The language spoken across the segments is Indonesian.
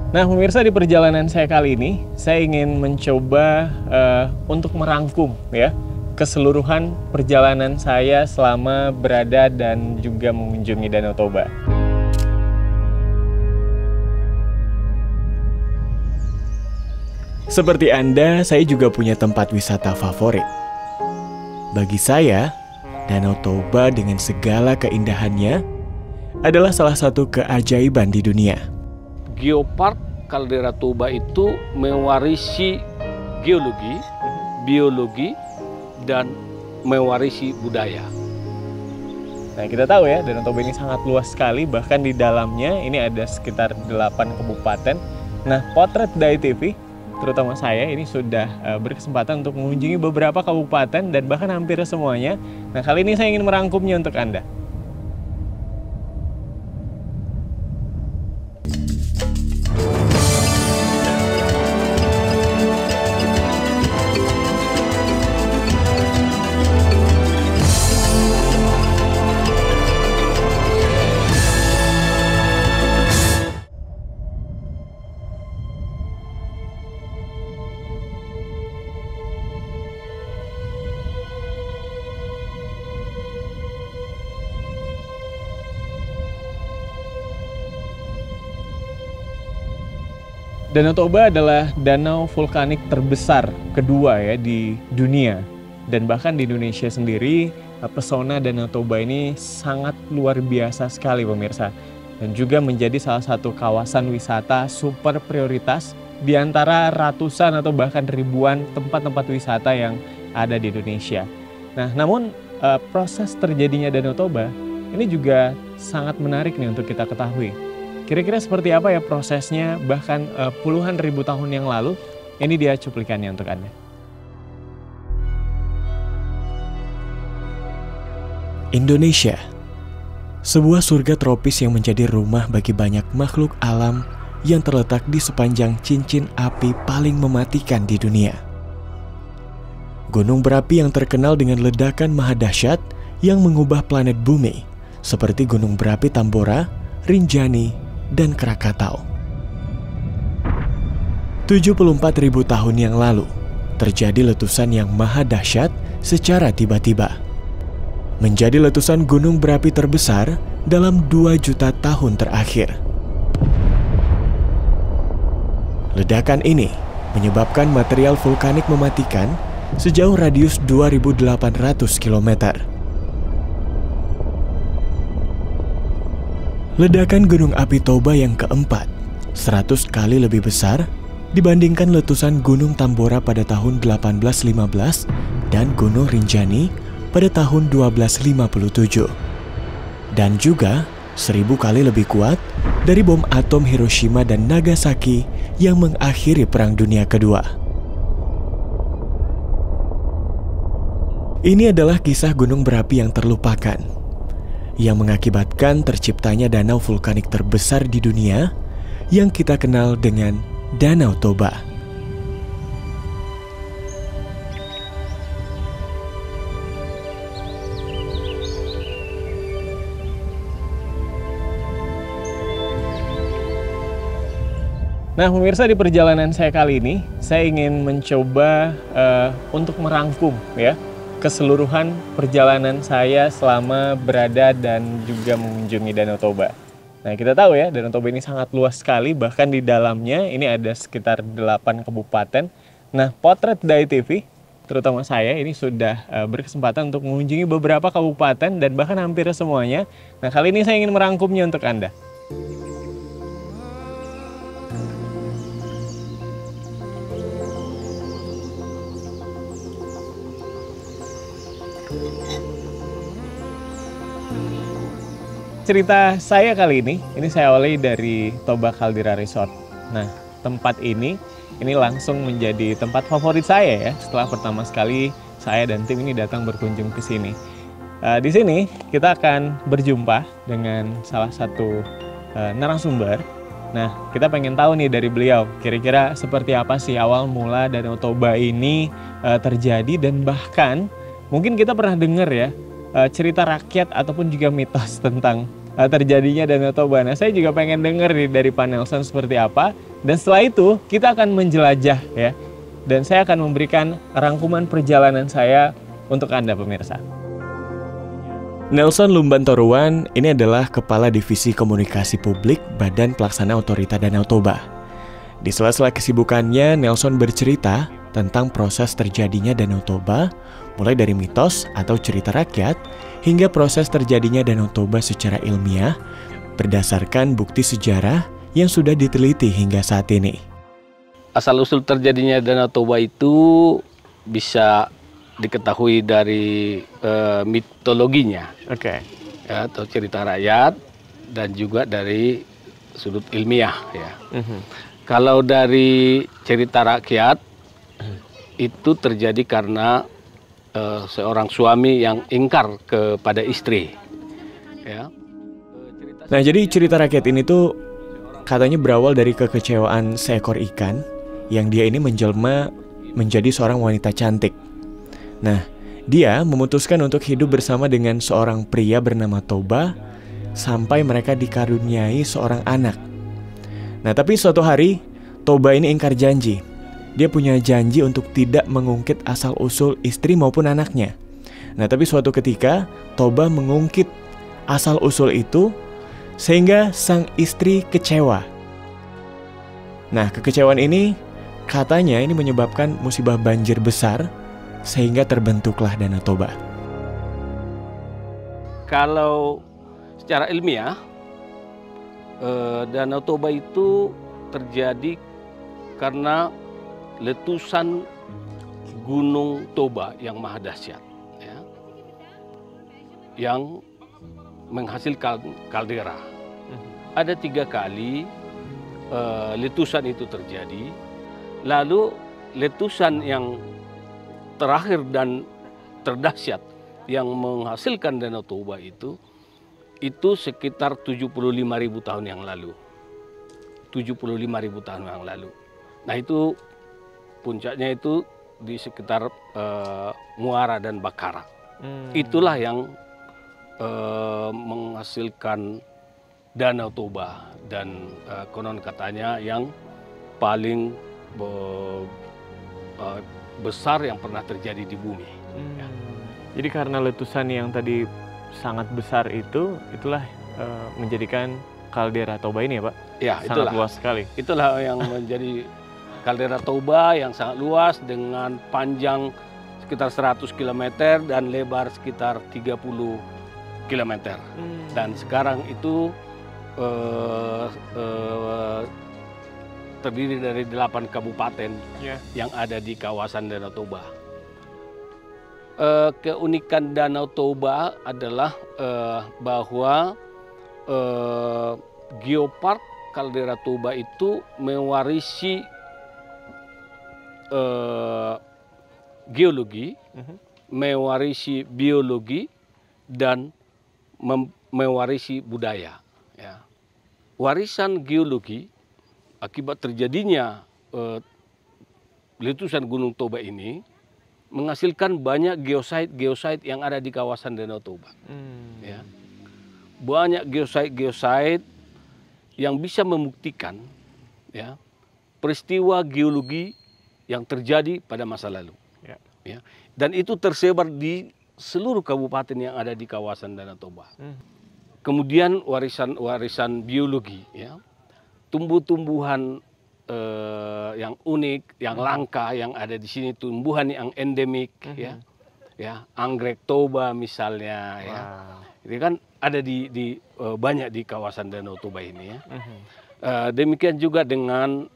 Nah, pemirsa, di perjalanan saya kali ini, saya ingin mencoba untuk merangkum ya keseluruhan perjalanan saya selama berada dan juga mengunjungi Danau Toba. Seperti Anda, saya juga punya tempat wisata favorit. Bagi saya, Danau Toba dengan segala keindahannya adalah salah satu keajaiban di dunia. Geopark Kaldera Toba itu mewarisi geologi, biologi, dan mewarisi budaya. Nah, kita tahu ya, Danau Toba ini sangat luas sekali, bahkan di dalamnya ini ada sekitar 8 kabupaten. Nah, Potret Dai TV, terutama saya, ini sudah berkesempatan untuk mengunjungi beberapa kabupaten dan bahkan hampir semuanya. Nah, kali ini saya ingin merangkumnya untuk Anda. Danau Toba adalah danau vulkanik terbesar kedua ya di dunia. Dan bahkan di Indonesia sendiri, pesona Danau Toba ini sangat luar biasa sekali pemirsa. Dan juga menjadi salah satu kawasan wisata super prioritas di antara ratusan atau bahkan ribuan tempat-tempat wisata yang ada di Indonesia. Nah, namun proses terjadinya Danau Toba ini juga sangat menarik nih untuk kita ketahui. Kira-kira seperti apa ya prosesnya, bahkan puluhan ribu tahun yang lalu. Ini dia cuplikannya untuk Anda. Indonesia, sebuah surga tropis yang menjadi rumah bagi banyak makhluk alam yang terletak di sepanjang cincin api paling mematikan di dunia. Gunung berapi yang terkenal dengan ledakan maha dahsyat yang mengubah planet bumi, seperti Gunung Berapi Tambora, Rinjani, dan Krakatau. 74.000 tahun yang lalu, terjadi letusan yang maha dahsyat secara tiba-tiba. Menjadi letusan gunung berapi terbesar dalam 2 juta tahun terakhir. Ledakan ini menyebabkan material vulkanik mematikan sejauh radius 2.800 km. Ledakan Gunung Api Toba yang keempat, 100 kali lebih besar dibandingkan letusan Gunung Tambora pada tahun 1815 dan Gunung Rinjani pada tahun 1257. Dan juga 1000 kali lebih kuat dari bom atom Hiroshima dan Nagasaki yang mengakhiri Perang Dunia Kedua. Ini adalah kisah gunung berapi yang terlupakan, yang mengakibatkan terciptanya danau vulkanik terbesar di dunia yang kita kenal dengan Danau Toba. Nah, pemirsa, di perjalanan saya kali ini, saya ingin mencoba untuk merangkum ya keseluruhan perjalanan saya selama berada dan juga mengunjungi Danau Toba. Nah, kita tahu ya, Danau Toba ini sangat luas sekali, bahkan di dalamnya ini ada sekitar 8 kabupaten. Nah, Potret Dai TV, terutama saya, ini sudah berkesempatan untuk mengunjungi beberapa kabupaten dan bahkan hampir semuanya. Nah, kali ini saya ingin merangkumnya untuk Anda. Cerita saya kali ini saya awali dari Toba Caldera Resort. Nah, tempat ini langsung menjadi tempat favorit saya ya, setelah pertama sekali saya dan tim ini datang berkunjung ke sini. Di sini kita akan berjumpa dengan salah satu narasumber. Nah, kita pengen tahu nih dari beliau, kira-kira seperti apa sih awal mula Danau Toba ini terjadi, dan bahkan mungkin kita pernah dengar ya cerita rakyat ataupun juga mitos tentang terjadinya Danau Toba. Nah, saya juga pengen denger nih dari Pak Nelson seperti apa. Dan setelah itu kita akan menjelajah ya. Dan saya akan memberikan rangkuman perjalanan saya untuk Anda pemirsa. Nelson Lumban Toruan ini adalah Kepala Divisi Komunikasi Publik Badan Pelaksana Otorita Danau Toba. Di sela-sela kesibukannya, Nelson bercerita tentang proses terjadinya Danau Toba, mulai dari mitos atau cerita rakyat, hingga proses terjadinya Danau Toba secara ilmiah, berdasarkan bukti sejarah yang sudah diteliti hingga saat ini. Asal-usul terjadinya Danau Toba itu bisa diketahui dari mitologinya, ya, atau cerita rakyat, dan juga dari sudut ilmiah. Ya. Kalau dari cerita rakyat, itu terjadi karena seorang suami yang ingkar kepada istri. Ya. Nah, jadi cerita rakyat ini tuh katanya berawal dari kekecewaan seekor ikan yang dia ini menjelma menjadi seorang wanita cantik. Nah, dia memutuskan untuk hidup bersama dengan seorang pria bernama Toba sampai mereka dikaruniai seorang anak. Nah, tapi suatu hari Toba ini ingkar janji. Dia punya janji untuk tidak mengungkit asal-usul istri maupun anaknya. Nah, tapi suatu ketika Toba mengungkit asal-usul itu sehingga sang istri kecewa. Nah, kekecewaan ini katanya ini menyebabkan musibah banjir besar sehingga terbentuklah Danau Toba. Kalau secara ilmiah, Danau Toba itu terjadi karena letusan Gunung Toba yang maha dahsyat, ya, yang menghasilkan kaldera. Ada 3 kali letusan itu terjadi. Lalu letusan yang terakhir dan terdahsyat yang menghasilkan Danau Toba itu sekitar 75.000 tahun yang lalu. 75.000 tahun yang lalu. Nah, itu puncaknya itu di sekitar Muara dan Bakara. Itulah yang menghasilkan Danau Toba, dan konon katanya yang paling besar yang pernah terjadi di bumi. Ya. Jadi karena letusan yang tadi sangat besar itulah menjadikan kaldera Toba ini ya Pak? Ya, sangat luas sekali. Itulah yang menjadi kaldera Toba yang sangat luas dengan panjang sekitar 100 km dan lebar sekitar 30 km. Dan sekarang itu terdiri dari 8 kabupaten yang ada di kawasan Danau Toba. Keunikan Danau Toba adalah bahwa geopark kaldera Toba itu mewarisi geologi, mewarisi biologi, dan mewarisi budaya. Ya. Warisan geologi akibat terjadinya letusan Gunung Toba ini menghasilkan banyak geosite yang ada di kawasan Danau Toba. Ya. Banyak geosite yang bisa membuktikan, ya, peristiwa geologi yang terjadi pada masa lalu. Ya. Dan itu tersebar di seluruh kabupaten yang ada di kawasan Danau Toba. Kemudian warisan biologi, ya. Tumbuh-tumbuhan yang unik, yang langka, yang ada di sini, tumbuhan yang endemik, ya, anggrek Toba misalnya, ya, itu kan ada di banyak di kawasan Danau Toba ini, ya. Demikian juga dengan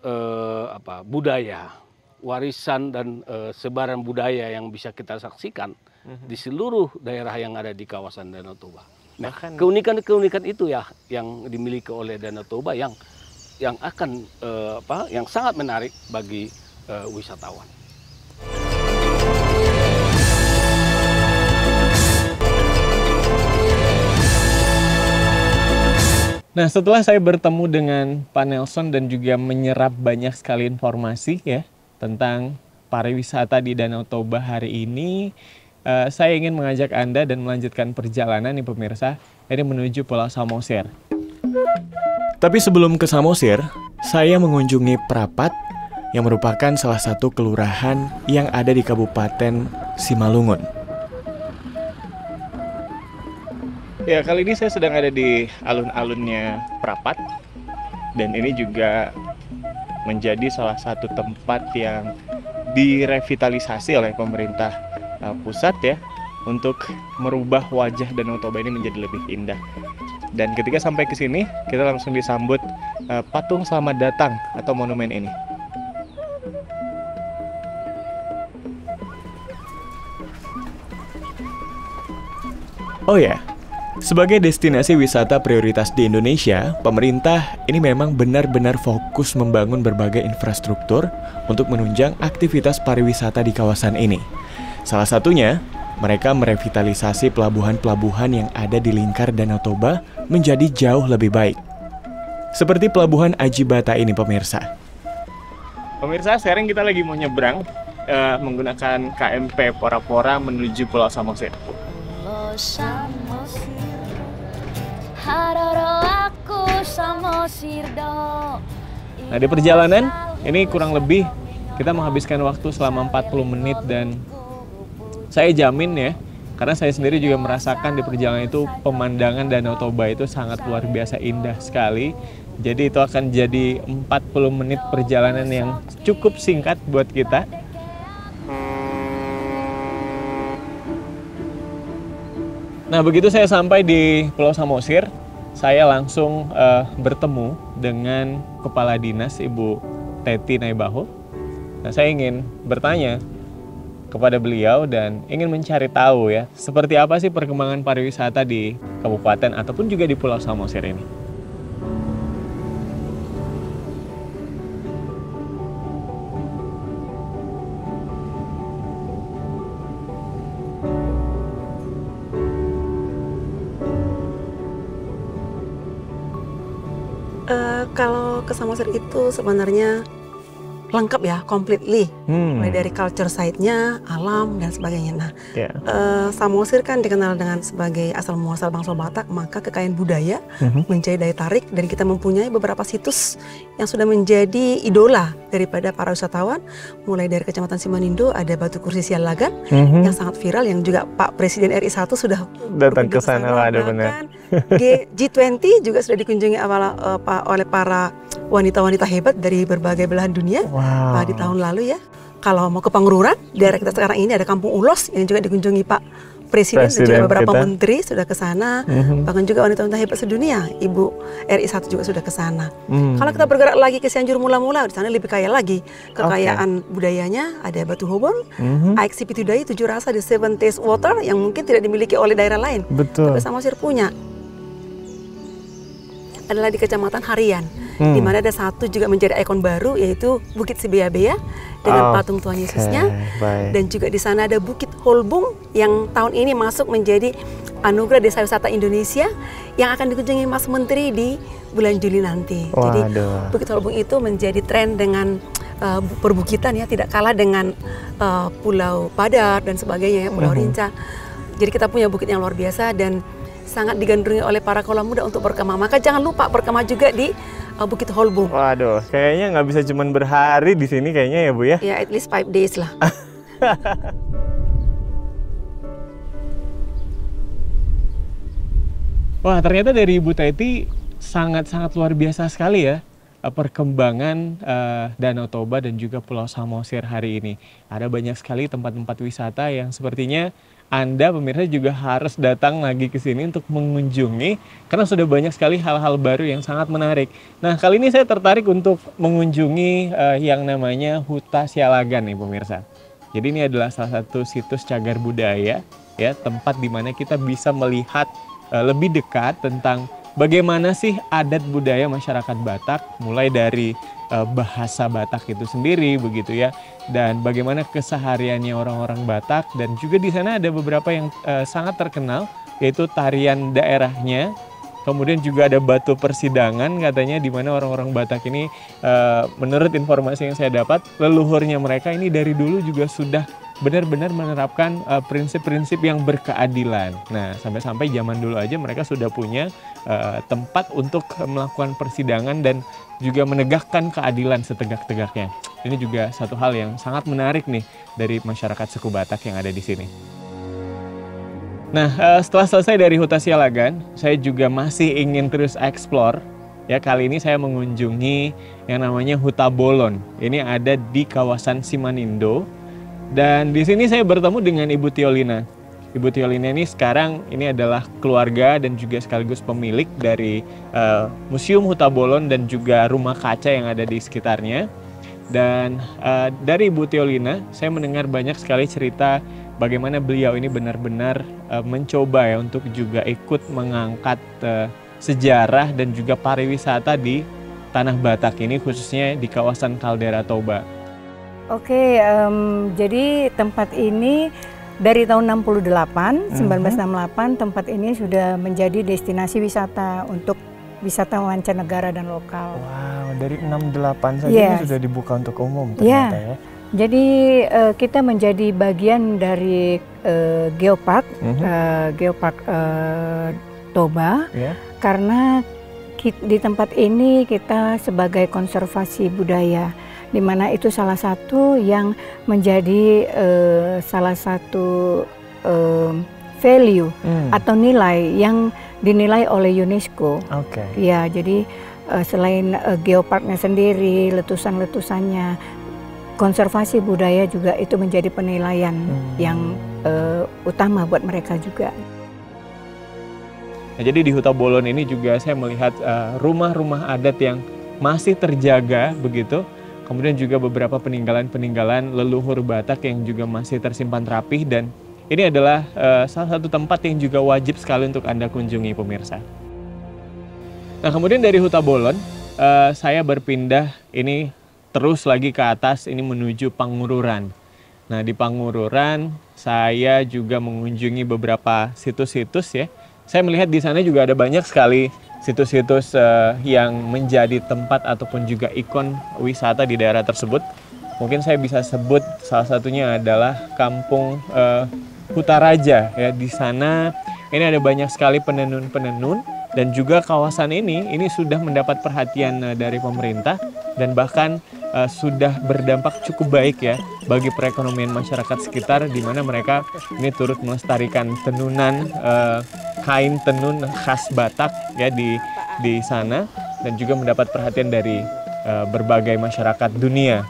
budaya, warisan dan sebaran budaya yang bisa kita saksikan di seluruh daerah yang ada di kawasan Danau Toba. Nah, keunikan itu ya yang dimiliki oleh Danau Toba yang akan yang sangat menarik bagi wisatawan. Nah, setelah saya bertemu dengan Pak Nelson dan juga menyerap banyak sekali informasi ya tentang pariwisata di Danau Toba hari ini, saya ingin mengajak Anda dan melanjutkan perjalanan nih pemirsa ini menuju Pulau Samosir. Tapi sebelum ke Samosir, saya mengunjungi Prapat yang merupakan salah satu kelurahan yang ada di Kabupaten Simalungun. Ya, kali ini saya sedang ada di alun-alunnya Prapat, dan ini juga menjadi salah satu tempat yang direvitalisasi oleh pemerintah pusat ya, untuk merubah wajah Danau Toba ini menjadi lebih indah. Dan ketika sampai ke sini, kita langsung disambut patung selamat datang atau monumen ini. Oh ya, sebagai destinasi wisata prioritas di Indonesia, pemerintah ini memang benar-benar fokus membangun berbagai infrastruktur untuk menunjang aktivitas pariwisata di kawasan ini. Salah satunya, mereka merevitalisasi pelabuhan-pelabuhan yang ada di lingkar Danau Toba menjadi jauh lebih baik. Seperti pelabuhan Ajibata ini, pemirsa. Pemirsa, sekarang kita lagi mau nyebrang menggunakan KMP Pora-Pora menuju Pulau Samosir. Nah, di perjalanan ini kurang lebih kita menghabiskan waktu selama 40 menit, dan saya jamin ya, karena saya sendiri juga merasakan di perjalanan itu pemandangan Danau Toba itu sangat luar biasa indah sekali. Jadi itu akan jadi 40 menit perjalanan yang cukup singkat buat kita. Nah, begitu saya sampai di Pulau Samosir, saya langsung bertemu dengan Kepala Dinas Ibu Teti Naibaho. Nah, saya ingin bertanya kepada beliau dan ingin mencari tahu ya, seperti apa sih perkembangan pariwisata di kabupaten ataupun juga di Pulau Samosir ini. Kalau ke Samosir itu sebenarnya lengkap ya, completely. Mulai dari culture site-nya, alam, dan sebagainya. Nah, Samosir kan dikenal dengan sebagai asal muasal bangsa Batak, maka kekayaan budaya menjadi daya tarik, dan kita mempunyai beberapa situs yang sudah menjadi idola daripada para wisatawan. Mulai dari Kecamatan Simanindo ada Batu Kursi Sialagan yang sangat viral, yang juga Pak Presiden RI 1 sudah datang ke sana. Ada benar. G20 juga sudah dikunjungi oleh para wanita-wanita hebat dari berbagai belahan dunia di tahun lalu ya. Kalau mau ke Pangururan, daerah kita sekarang ini ada Kampung Ulos yang juga dikunjungi Pak Presiden dan juga beberapa menteri sudah ke sana. Bahkan juga wanita-wanita hebat sedunia, Ibu RI 1 juga sudah ke sana. Kalau kita bergerak lagi ke Cianjur Mula-Mula, di sana lebih kaya lagi kekayaan budayanya. Ada Batu Hobon, air Sipitudai, 7 rasa, di Seven Taste Water yang mungkin tidak dimiliki oleh daerah lain. Betul. Tapi Samosir punya. Adalah di Kecamatan Harian, di mana ada satu juga menjadi ikon baru, yaitu Bukit Sibeabea dengan patung Tuhan Yesusnya. Dan juga di sana ada Bukit Holbung yang tahun ini masuk menjadi Anugerah Desa Wisata Indonesia yang akan dikunjungi Mas Menteri di bulan Juli nanti. Jadi Bukit Holbung itu menjadi tren dengan perbukitan ya, tidak kalah dengan Pulau Padar dan sebagainya ya, Pulau Rinca. Jadi kita punya bukit yang luar biasa dan sangat digandrungi oleh para kaula muda untuk berkemah. Maka jangan lupa berkemah juga di Bukit Holbung. Waduh, kayaknya nggak bisa cuma berhari di sini kayaknya ya Bu ya? Ya, at least 5 days lah. Wah, ternyata dari Ibu Teti sangat-sangat luar biasa sekali ya perkembangan Danau Toba dan juga Pulau Samosir hari ini. Ada banyak sekali tempat-tempat wisata yang sepertinya Anda pemirsa juga harus datang lagi ke sini untuk mengunjungi, karena sudah banyak sekali hal-hal baru yang sangat menarik. Nah, kali ini saya tertarik untuk mengunjungi yang namanya Huta Sialagan nih pemirsa. Jadi ini adalah salah satu situs cagar budaya ya, tempat di mana kita bisa melihat lebih dekat tentang bagaimana sih adat budaya masyarakat Batak, mulai dari bahasa Batak itu sendiri begitu ya, dan bagaimana kesehariannya orang-orang Batak. Dan juga di sana ada beberapa yang sangat terkenal, yaitu tarian daerahnya. Kemudian juga ada batu persidangan katanya, di mana orang-orang Batak ini menurut informasi yang saya dapat, leluhurnya mereka ini dari dulu juga sudah benar-benar menerapkan prinsip-prinsip yang berkeadilan. Nah, sampai-sampai zaman dulu aja mereka sudah punya tempat untuk melakukan persidangan dan juga menegakkan keadilan setegak-tegaknya. Ini juga satu hal yang sangat menarik nih dari masyarakat suku Batak yang ada di sini. Nah, setelah selesai dari Huta Sialagan, saya juga masih ingin terus explore. Ya, kali ini saya mengunjungi yang namanya Huta Bolon. Ini ada di kawasan Simanindo. Dan di sini saya bertemu dengan Ibu Tiolina. Ibu Tiolina ini sekarang ini adalah keluarga dan juga sekaligus pemilik dari Museum Huta Bolon dan juga rumah kaca yang ada di sekitarnya. Dan dari Ibu Tiolina, saya mendengar banyak sekali cerita bagaimana beliau ini benar-benar mencoba ya untuk juga ikut mengangkat sejarah dan juga pariwisata di Tanah Batak ini, khususnya di kawasan Kaldera Toba. Oke, jadi tempat ini dari tahun 1968 tempat ini sudah menjadi destinasi wisata untuk wisatawan mancanegara dan lokal. Wow, dari 68 saja ini sudah dibuka untuk umum ternyata ya. Jadi kita menjadi bagian dari Geopark, Geopark Toba, karena di tempat ini kita sebagai konservasi budaya, di mana itu salah satu yang menjadi salah satu value atau nilai yang dinilai oleh UNESCO. Ya, jadi selain geoparknya sendiri, letusan-letusannya, konservasi budaya juga itu menjadi penilaian yang utama buat mereka juga. Nah, jadi di Huta Bolon ini juga saya melihat rumah-rumah adat yang masih terjaga begitu. Kemudian juga beberapa peninggalan-peninggalan leluhur Batak yang juga masih tersimpan rapih, dan ini adalah salah satu tempat yang juga wajib sekali untuk Anda kunjungi, pemirsa. Nah, kemudian dari Huta Bolon, saya berpindah ini terus lagi ke atas, ini menuju Pangururan. Nah, di Pangururan saya juga mengunjungi beberapa situs-situs ya. Saya melihat di sana juga ada banyak sekali situs-situs yang menjadi tempat ataupun juga ikon wisata di daerah tersebut. Mungkin saya bisa sebut salah satunya adalah Kampung Kutaraja ya. Di sana ini ada banyak sekali penenun-penenun, dan juga kawasan ini sudah mendapat perhatian dari pemerintah dan bahkan sudah berdampak cukup baik ya bagi perekonomian masyarakat sekitar, di mana mereka ini turut melestarikan tenunan kain tenun khas Batak ya di sana, dan juga mendapat perhatian dari berbagai masyarakat dunia.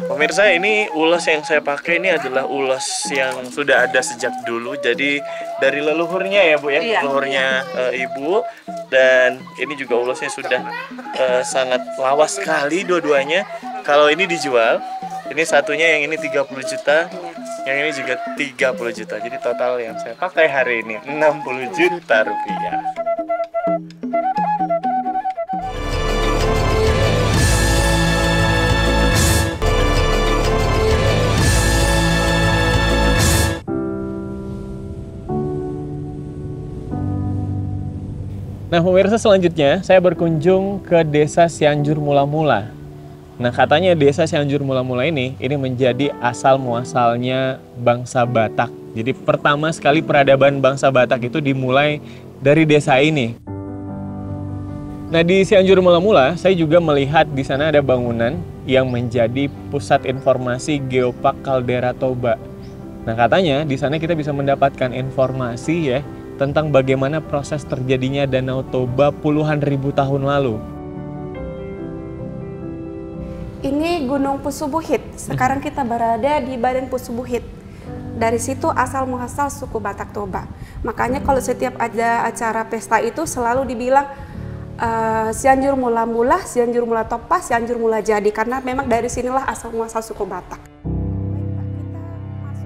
Pemirsa, ini ulas yang saya pakai ini adalah ulas yang sudah ada sejak dulu, jadi dari leluhurnya ya Bu ya, leluhurnya Ibu, dan ini juga ulasnya sudah sangat lawas sekali dua-duanya. Kalau ini dijual, ini satunya yang ini 30 juta, yang ini juga 30 juta, jadi total yang saya pakai hari ini 60 juta rupiah. Nah, pemirsa, selanjutnya saya berkunjung ke Desa Cianjur Mula-Mula. Nah, katanya Desa Cianjur Mula-Mula ini menjadi asal muasalnya bangsa Batak. Jadi pertama sekali peradaban bangsa Batak itu dimulai dari desa ini. Nah, di Cianjur Mula-Mula saya juga melihat di sana ada bangunan yang menjadi pusat informasi Geopark Kaldera Toba. Nah, katanya di sana kita bisa mendapatkan informasi ya tentang bagaimana proses terjadinya Danau Toba puluhan ribu tahun lalu. Ini Gunung Pusubuhit. Sekarang kita berada di Badan Pusubuhit. Dari situ asal muasal suku Batak Toba. Makanya kalau setiap ada acara pesta itu selalu dibilang Cianjur Mula-Mula, Cianjur Mula Topa, Cianjur Mula Jadi, karena memang dari sinilah asal muasal suku Batak.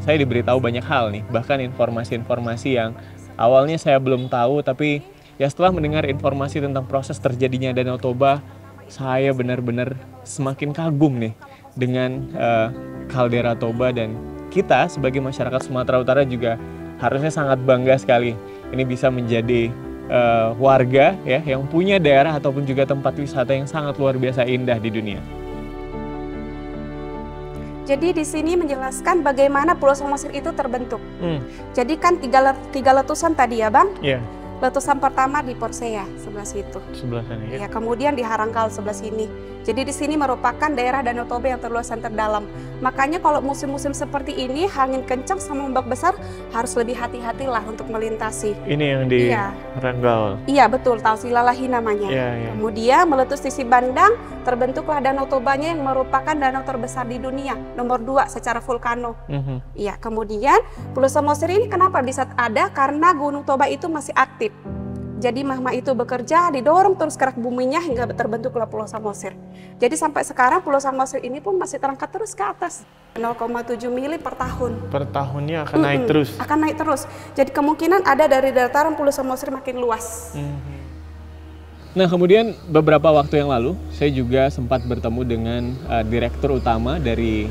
Saya diberitahu banyak hal nih, bahkan informasi-informasi yang awalnya saya belum tahu, tapi ya setelah mendengar informasi tentang proses terjadinya Danau Toba, saya benar-benar semakin kagum nih dengan Kaldera Toba, dan kita sebagai masyarakat Sumatera Utara juga harusnya sangat bangga sekali ini bisa menjadi warga ya yang punya daerah ataupun juga tempat wisata yang sangat luar biasa indah di dunia. Jadi di sini menjelaskan bagaimana Pulau Samosir itu terbentuk. Jadi kan tiga letusan tadi ya Bang? Iya. Letusan pertama di Porsea sebelah situ. Sebelah sana ya. Ya, kemudian di Harangkal sebelah sini. Jadi di sini merupakan daerah Danau Toba yang terluas dan terdalam. Makanya kalau musim-musim seperti ini angin kencang sama ombak besar harus lebih hati-hatilah untuk melintasi. Ini yang di Harangkal. Iya betul, Tausilalahi namanya. Iya. Kemudian meletus di Sibandang, terbentuklah Danau Tobanya yang merupakan danau terbesar di dunia, nomor 2 secara vulkano. Iya, kemudian Pulau Samosir ini kenapa bisa ada? Karena Gunung Toba itu masih aktif. Jadi magma itu bekerja, didorong terus kerak buminya hingga terbentuklah Pulau Samosir. Jadi sampai sekarang Pulau Samosir ini pun masih terangkat terus ke atas. 0,7 mili per tahun. Per tahunnya akan naik terus? Akan naik terus. Jadi kemungkinan ada dari dataran Pulau Samosir makin luas. Nah kemudian beberapa waktu yang lalu saya juga sempat bertemu dengan Direktur Utama dari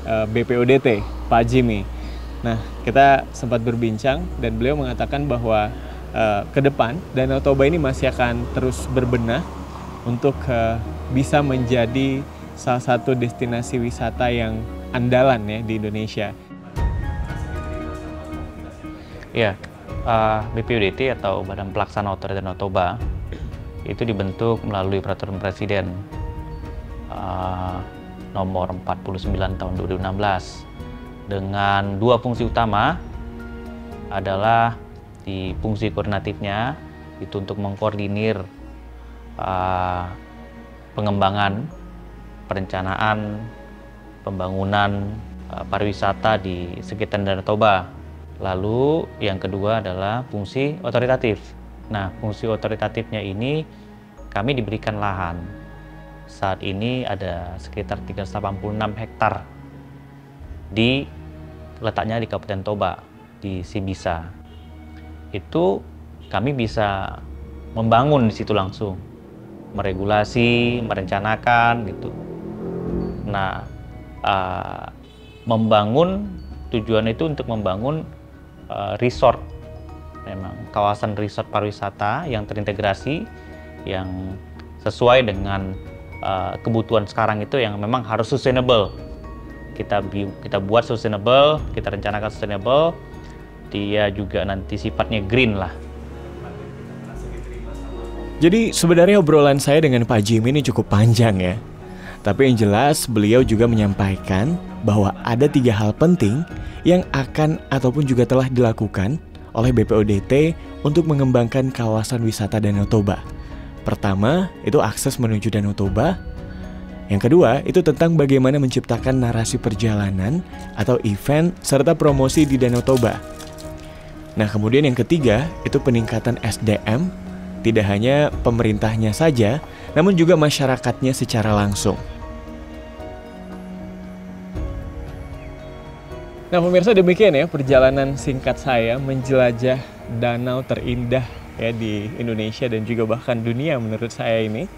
BPODT, Pak Jimmy. Nah kita sempat berbincang dan beliau mengatakan bahwa ke depan Danau Toba ini masih akan terus berbenah untuk bisa menjadi salah satu destinasi wisata yang andalan ya di Indonesia. Ya, BPODT atau Badan Pelaksana Otoritas Danau Toba itu dibentuk melalui Peraturan Presiden nomor 49 tahun 2016 dengan 2 fungsi utama adalah di fungsi koordinatifnya itu untuk mengkoordinir pengembangan, perencanaan, pembangunan pariwisata di sekitar Danau Toba. Lalu yang kedua adalah fungsi otoritatif. Nah, fungsi otoritatifnya ini kami diberikan lahan. Saat ini ada sekitar 386 hektar letaknya di Kabupaten Toba, di Sibisa. Itu kami bisa membangun di situ langsung, meregulasi, merencanakan gitu. Nah, membangun tujuan itu untuk membangun resort, memang kawasan resort pariwisata yang terintegrasi, yang sesuai dengan kebutuhan sekarang itu yang memang harus sustainable. Kita buat sustainable, kita rencanakan sustainable. Dia juga nanti sifatnya green lah. Jadi sebenarnya obrolan saya dengan Pak Jimmy ini cukup panjang ya. Tapi yang jelas beliau juga menyampaikan bahwa ada 3 hal penting yang akan ataupun juga telah dilakukan oleh BPODT untuk mengembangkan kawasan wisata Danau Toba. Pertama, itu akses menuju Danau Toba. Yang kedua, itu tentang bagaimana menciptakan narasi perjalanan atau event serta promosi di Danau Toba. Nah, kemudian yang ketiga, itu peningkatan SDM, tidak hanya pemerintahnya saja, namun juga masyarakatnya secara langsung. Nah, pemirsa demikian ya perjalanan singkat saya menjelajah danau terindah ya di Indonesia dan juga bahkan dunia menurut saya ini.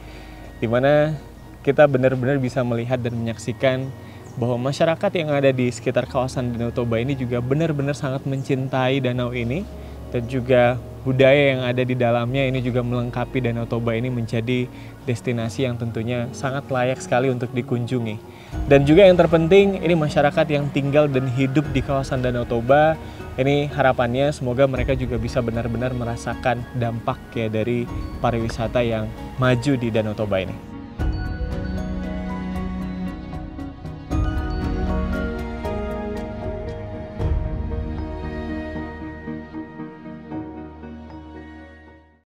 Di mana kita benar-benar bisa melihat dan menyaksikan bahwa masyarakat yang ada di sekitar kawasan Danau Toba ini juga benar-benar sangat mencintai danau ini, dan juga budaya yang ada di dalamnya ini juga melengkapi Danau Toba ini menjadi destinasi yang tentunya sangat layak sekali untuk dikunjungi. Dan juga yang terpenting ini masyarakat yang tinggal dan hidup di kawasan Danau Toba, ini harapannya semoga mereka juga bisa benar-benar merasakan dampak ya dari pariwisata yang maju di Danau Toba ini.